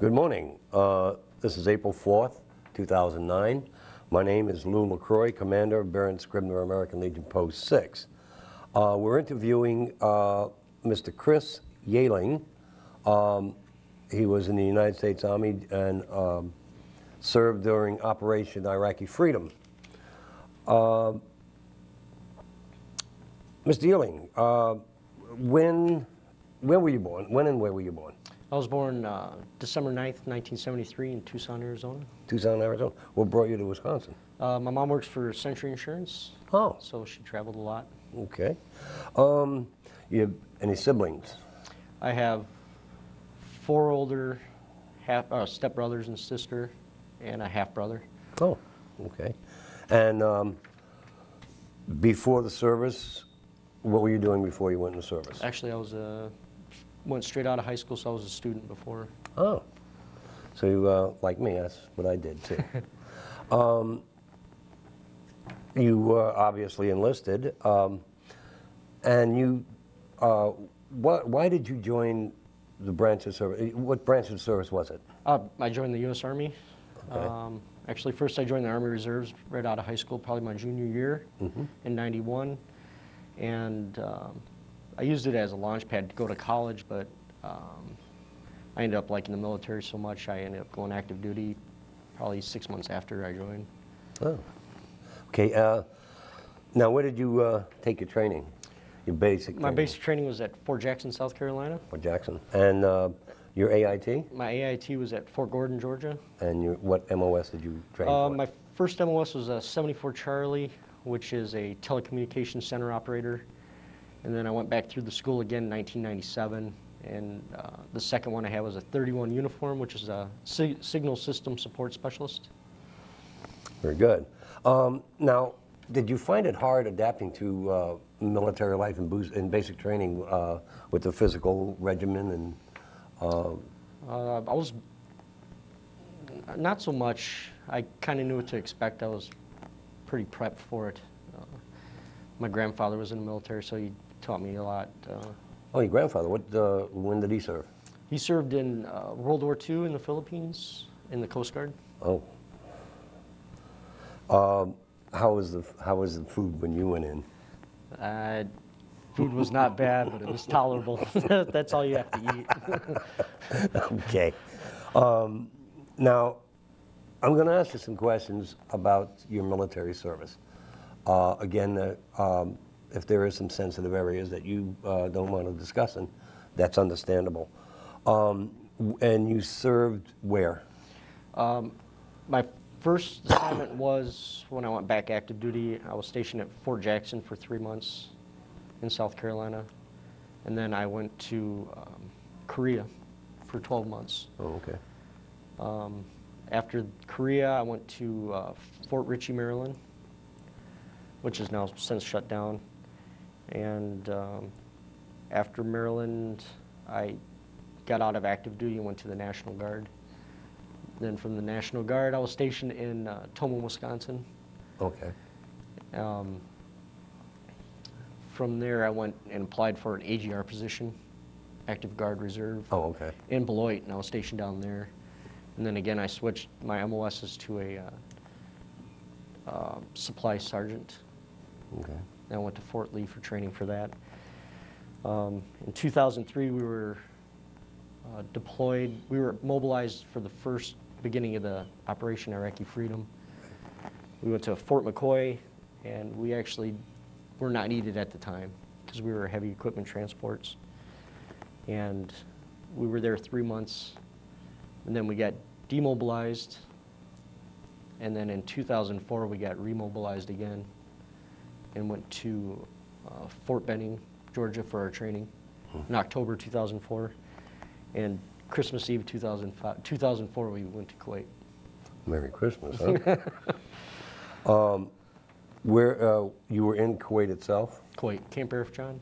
Good morning. This is April 4th, 2009. My name is Lou LaCroix, Commander of Baron Scribner, American Legion Post 6. We're interviewing Mr. Kris Yehling. He was in the United States Army and served during Operation Iraqi Freedom. Mr. Yehling, when were you born? When and where were you born? I was born December 9th, 1973 in Tucson, Arizona. Tucson, Arizona. What brought you to Wisconsin? My mom works for Century Insurance. Oh. So she traveled a lot. Okay. You have any siblings? I have 4 older stepbrothers and sister, and a half-brother. Oh, okay. And before the service, what were you doing before you went into service? Actually, I was went straight out of high school, so I was a student before. Oh. So you, like me, that's what I did too. You obviously enlisted, and you, why did you join the branch of service? What branch of service was it? I joined the U.S. Army. Okay. Actually, first I joined the Army Reserves right out of high school, probably my junior year in '91. And I used it as a launch pad to go to college, but I ended up liking the military so much, I ended up going active duty probably 6 months after I joined. Oh. Okay. Now, where did you take your training? Your basic training? My basic training was at Fort Jackson, South Carolina. Fort Jackson. And your AIT? My AIT was at Fort Gordon, Georgia. And what MOS did you train for? My first MOS was a 74 Charlie, which is a telecommunications center operator. And then I went back through the school again in 1997. And the second one I had was a 31 uniform, which is a signal system support specialist. Very good. Now, did you find it hard adapting to military life and basic training with the physical regimen? And I was not so much. I kind of knew what to expect. I was pretty prepped for it. My grandfather was in the military, so he taught me a lot. Oh, your grandfather, when did he serve? He served in World War II in the Philippines, in the Coast Guard. Oh. How was the food when you went in? Food was not bad, but it was tolerable. That's all you have to eat. Okay. Now, I'm going to ask you some questions about your military service. Again, if there is some sensitive areas that you don't want to discuss, and that's understandable. And you served where? My first assignment was when I went back active duty. I was stationed at Fort Jackson for 3 months in South Carolina. And then I went to Korea for 12 months. Oh, okay. After Korea, I went to Fort Ritchie, Maryland, which is now since shut down. And after Maryland, I got out of active duty and went to the National Guard. Then from the National Guard, I was stationed in Tomah, Wisconsin. Okay. From there, I went and applied for an AGR position, Active Guard Reserve. Oh, okay. In Beloit, and I was stationed down there. And then again, I switched my MOSs to a supply sergeant. Okay. And I went to Fort Lee for training for that. In 2003, we were deployed. We were mobilized for the first beginning of the Operation Iraqi Freedom. We went to Fort McCoy, and we actually were not needed at the time because we were heavy equipment transports. And we were there 3 months, and then we got demobilized. And then in 2004, we got remobilized again and went to Fort Benning, Georgia for our training in October 2004. And Christmas Eve 2004, we went to Kuwait. Merry Christmas, huh? Where you were in Kuwait itself? Kuwait, Camp Arif John.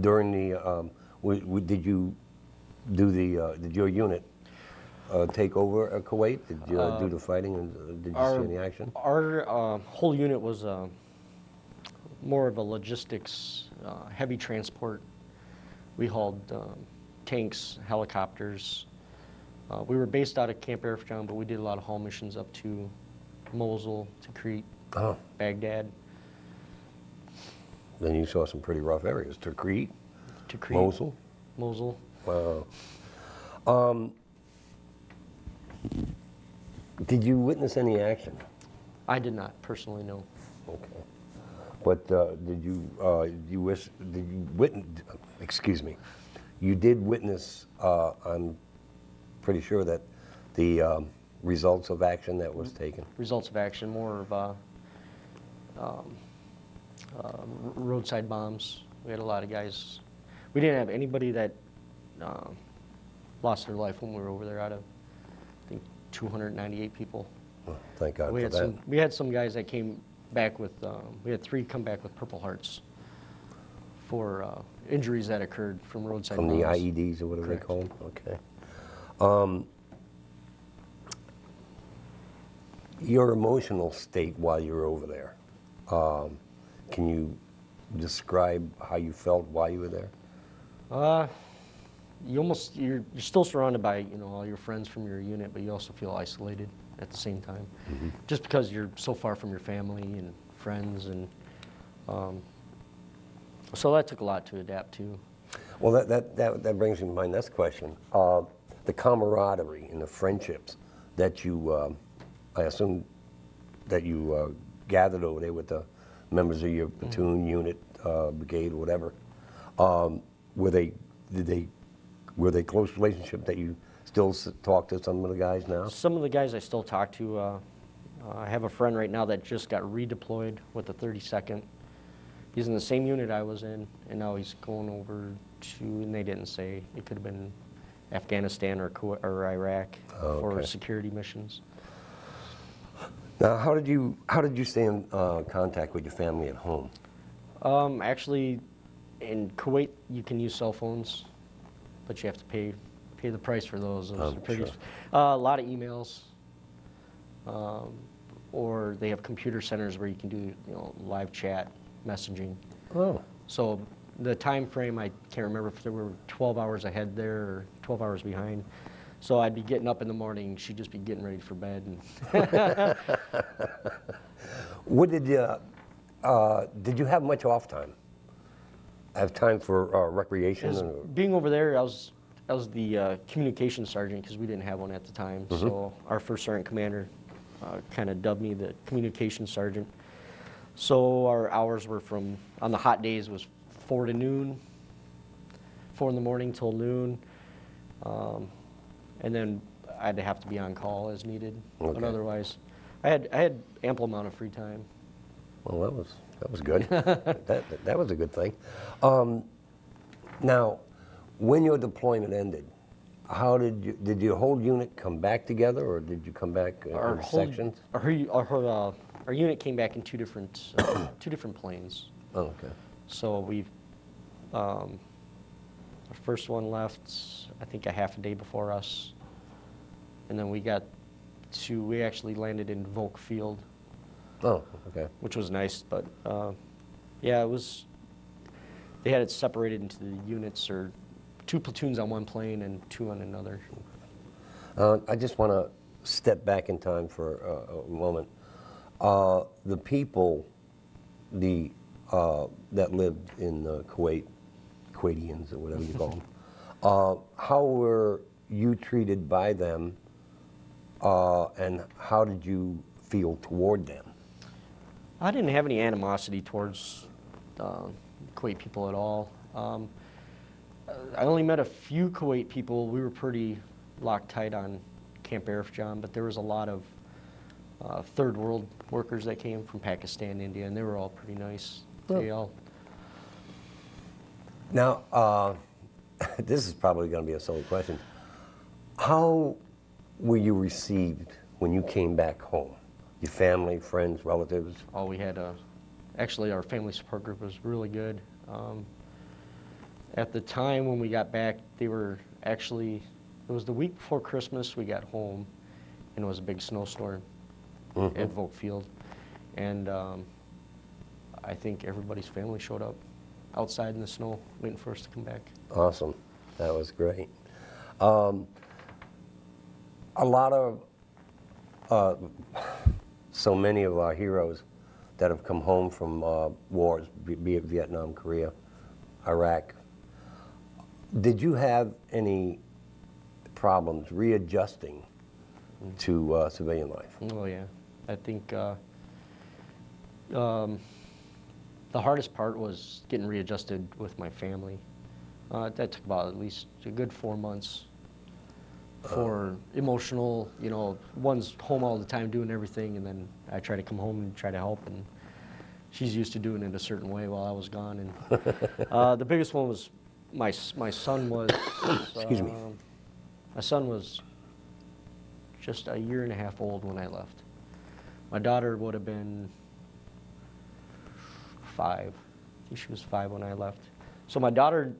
During the, did you do the? Did your unit take over Kuwait? Did you do the fighting, and did you see any action? Our whole unit was more of a logistics, heavy transport. We hauled tanks, helicopters, We were based out of Camp Arifjan, but we did a lot of haul missions up to Mosul, to Crete, Oh, Baghdad, then you saw some pretty rough areas. To Crete, Mosul. Mosul. Wow. Did you witness any action? I did not personally know. Okay. But did you witness? Excuse me. You did witness. I'm pretty sure that the results of action that was taken. Results of action, more of roadside bombs. We had a lot of guys. We didn't have anybody that lost their life when we were over there out of, I think, 298 people. Well, thank God We for had that. we had some guys that came back with, we had 3 come back with Purple Hearts for injuries that occurred from roadside From bombs. the IEDs or whatever Correct. they call them? Okay. Your emotional state while you were over there, can you describe how you felt while you were there? You're still surrounded by, you know, all your friends from your unit, but you also feel isolated at the same time, just because you're so far from your family and friends, and so that took a lot to adapt to. Well, that brings me to my next question. The camaraderie and the friendships that you, I assume that you gathered over there with the members of your platoon, unit, brigade, or whatever. Were they close relationship that you still talk to some of the guys now? Some of the guys I still talk to. I have a friend right now that just got redeployed with the 32nd. He's in the same unit I was in, and now he's going over to, and they didn't say, it could have been Afghanistan or Iraq for security missions. Now, how did you stay in contact with your family at home? Actually, in Kuwait, you can use cell phones, but you have to pay the price for those. Those are pretty, sure. a lot of emails, or they have computer centers where you can do, you know, live chat, messaging. Oh. So the time frame, I can't remember if there were 12 hours ahead there or 12 hours behind. So I'd be getting up in the morning, she'd just be getting ready for bed. And What did you have much off time? Have time for recreation? As being over there, I was the communications sergeant because we didn't have one at the time. So our first sergeant commander kind of dubbed me the communications sergeant. So our hours were from, on the hot days, was 4 to noon, 4 in the morning till noon. And then I'd have to be on call as needed. Okay. But otherwise, I had ample amount of free time. Well, that was good. that was a good thing. Now, when your deployment ended, how did your whole unit come back together, or did you come back in sections? Our unit came back in two different planes. Oh, okay. So our first one left, I think, a half a day before us, and then we actually landed in Volk Field. Oh, okay. Which was nice, but yeah, they had it separated into the units, or 2 platoons on one plane and 2 on another. I just want to step back in time for a moment. The people that lived in Kuwait, Kuwaitians or whatever you call them, how were you treated by them, and how did you feel toward them? I didn't have any animosity towards Kuwait people at all. I only met a few Kuwait people. We were pretty Loctite on Camp Arifjan, but there was a lot of third world workers that came from Pakistan, India, and they were all pretty nice. They all. Now, this is probably going to be a silly question. How were you received when you came back home? Your family, friends, relatives? Oh, we had actually our family support group was really good. At the time when we got back, they were actually, it was the week before Christmas we got home, and it was a big snowstorm at Volk Field. And I think everybody's family showed up outside in the snow waiting for us to come back. Awesome. That was great. A lot of, so many of our heroes that have come home from wars, be it Vietnam, Korea, Iraq, did you have any problems readjusting to civilian life? Oh yeah, I think the hardest part was getting readjusted with my family. That took about at least a good 4 months for emotional, you know, one's home all the time doing everything, and then I try to come home and try to help, and she's used to doing it a certain way while I was gone. And the biggest one was my son was, Excuse me. my son was just a year and a half old when I left. My daughter would have been 5. I think she was 5 when I left. So my daughter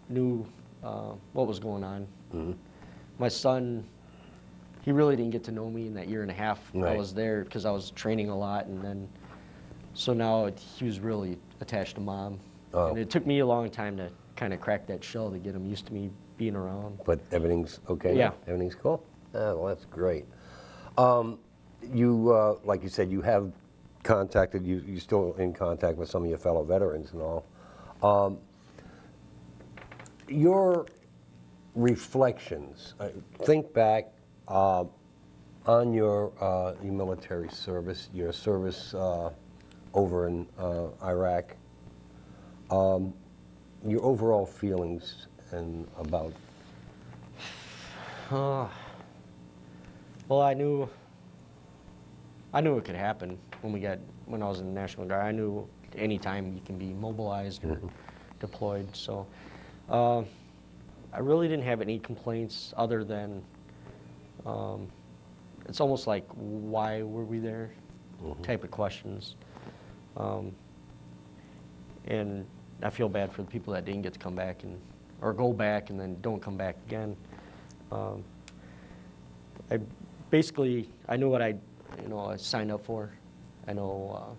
knew what was going on. Mm-hmm. My son, he really didn't get to know me in that year and a half Right. I was there, because I was training a lot, and then, so now he was really attached to Mom. Oh. And it took me a long time to kind of crack that shell to get him used to me being around. But everything's okay now? Yeah. Everything's cool? Oh, well, that's great. Like you said, you have contacted, you're still in contact with some of your fellow veterans and all. Your reflections, think back on your military service, your service over in Iraq, your overall feelings and about. Well, I knew it could happen when I was in the National Guard. I knew any time you can be mobilized or deployed. So I really didn't have any complaints other than it's almost like, why were we there type of questions. And I feel bad for the people that didn't get to come back or go back and then don't come back again. I knew what I signed up for. I know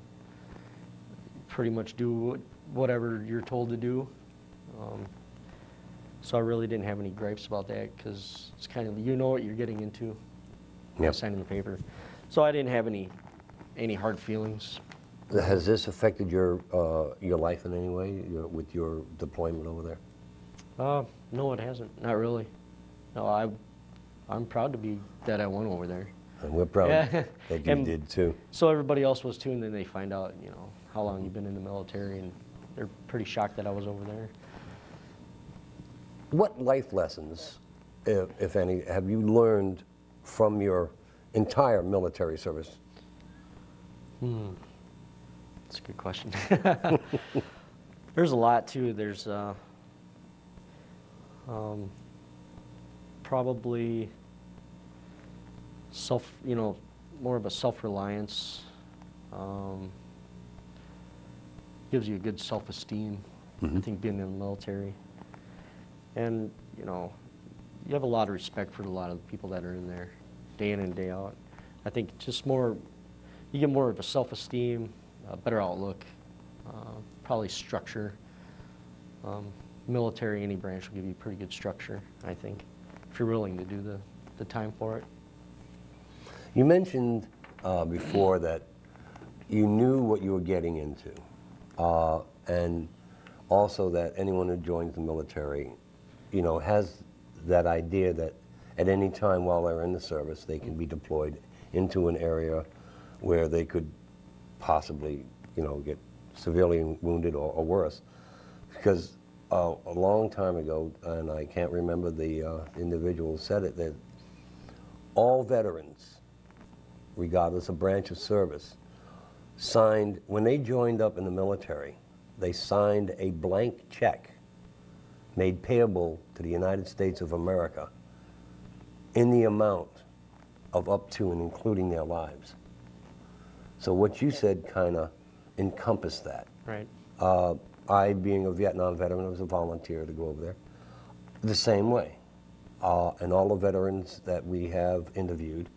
pretty much do whatever you're told to do. So I really didn't have any gripes about that, because it's kind of, you know what you're getting into by Yep. signing the paper. So I didn't have any hard feelings. Has this affected your life in any way with your deployment over there? No, it hasn't. Not really. No, I'm proud to be that I went over there. And we're proud Yeah. that you And did too. So everybody else was too, and then they find out, how long you've been in the military, and they're pretty shocked that I was over there. What life lessons, if any, have you learned from your entire military service? That's a good question. There's a lot too. There's probably more of a self-reliance. Gives you a good self-esteem, I think, being in the military. And, you have a lot of respect for a lot of the people that are in there, day in and day out. I think just you get more of a self-esteem, a better outlook, probably structure. Military, any branch will give you pretty good structure, I think, if you're willing to do the time for it. You mentioned before that you knew what you were getting into, and also that anyone who joins the military, has that idea that at any time while they're in the service, they can be deployed into an area where they could possibly, get severely wounded or worse. Because a long time ago, and I can't remember the individual who said it, that all veterans, regardless of branch of service, signed, when they joined up in the military, they signed a blank check made payable to the United States of America in the amount of up to and including their lives. So what you said kind of encompassed that. Right. I, being a Vietnam veteran, I was a volunteer to go over there, the same way. And all the veterans that we have interviewed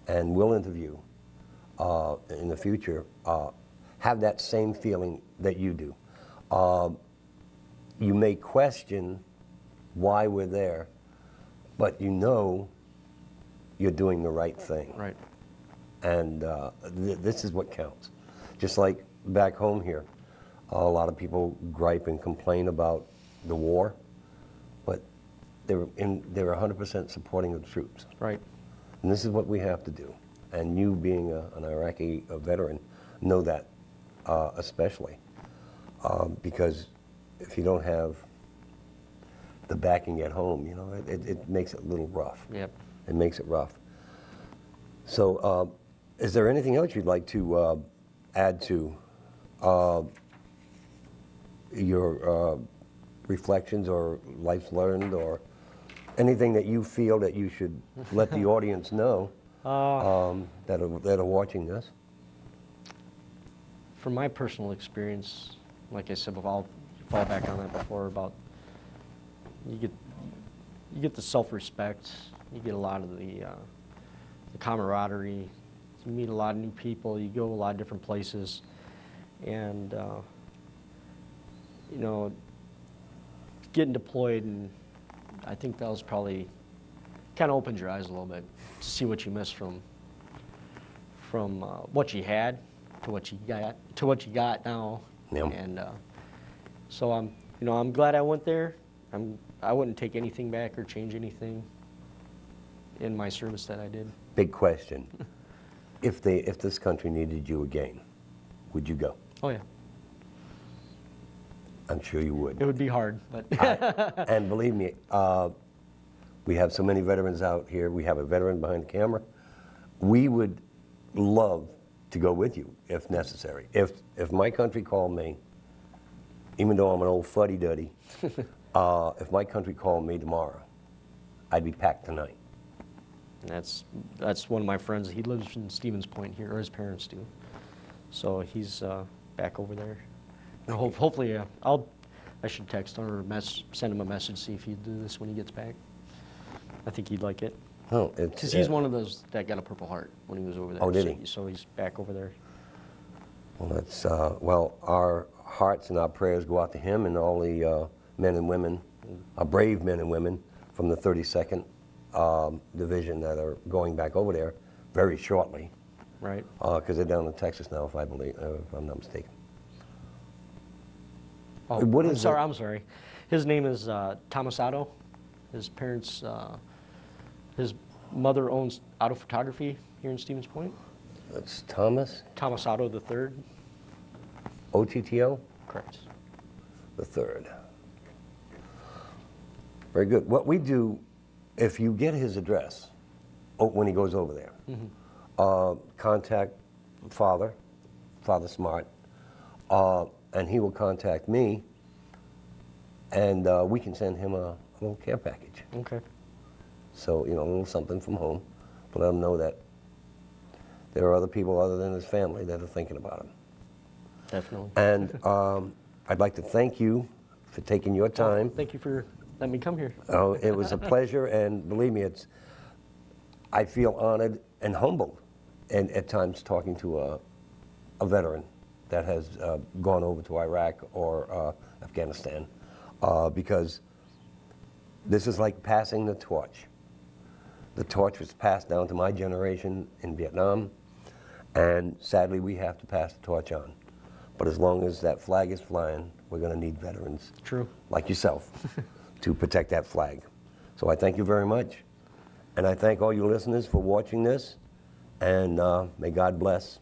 and will interview in the future have that same feeling that you do. You may question why we're there, but you're doing the right thing. Right. And this is what counts. Just like back home here, a lot of people gripe and complain about the war, but they're 100% supporting the troops. Right. And this is what we have to do. And you being an Iraqi veteran know that especially. Because if you don't have the backing at home, you know, it makes it a little rough. Yep. It makes it rough. So is there anything else you'd like to add to your reflections or life's learned, or anything that you feel that you should let the audience know that are watching this? From my personal experience, like I said, I'll fall back on that before, about you get the self-respect, you get a lot of the camaraderie, you meet a lot of new people, you go a lot of different places, and you know, getting deployed, and I think that was probably kind of opened your eyes a little bit to see what you missed from what you had to what you got now. Yep. And so I'm glad I went there. I wouldn't take anything back or change anything in my service that I did. Big question. If this country needed you again, would you go? Oh yeah. I'm sure you would. It would be hard, but And believe me, we have so many veterans out here. We have a veteran behind the camera. We would love to go with you if necessary. If my country called me, even though I'm an old fuddy-duddy, if my country called me tomorrow, I'd be packed tonight. And that's one of my friends. He lives in Stevens Point here, or his parents do. So he's back over there. And hopefully, I should text him or send him a message, see if he'd do this when he gets back. I think he'd like it. Oh, because he's one of those that got a Purple Heart when he was over there. Oh, did he? So he's back over there. Well, that's well, our hearts and our prayers go out to him and all the men and women, brave men and women from the 32nd Division that are going back over there very shortly. Right. Because they're down in Texas now, if I'm not mistaken. Oh, I'm sorry. His name is Thomas Otto. His parents, his mother owns auto photography here in Stevens Point. That's Thomas? Thomas Otto the Third. OTTO? Correct. The Third. Very good. What we do, if you get his address when he goes over there, contact Father Smart, and he will contact me, and we can send him a little care package. Okay. So, you know, a little something from home to let him know that there are other people other than his family that are thinking about him. Definitely. And I'd like to thank you for taking your time. Thank you for letting me come here. Oh, it was a pleasure, and believe me, I feel honored and humbled, and at times talking to a veteran that has gone over to Iraq or Afghanistan, because this is like passing the torch. The torch was passed down to my generation in Vietnam, and sadly we have to pass the torch on. But as long as that flag is flying, we're going to need veterans like yourself to protect that flag. So I thank you very much, and I thank all you listeners for watching this, and may God bless,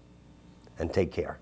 and take care.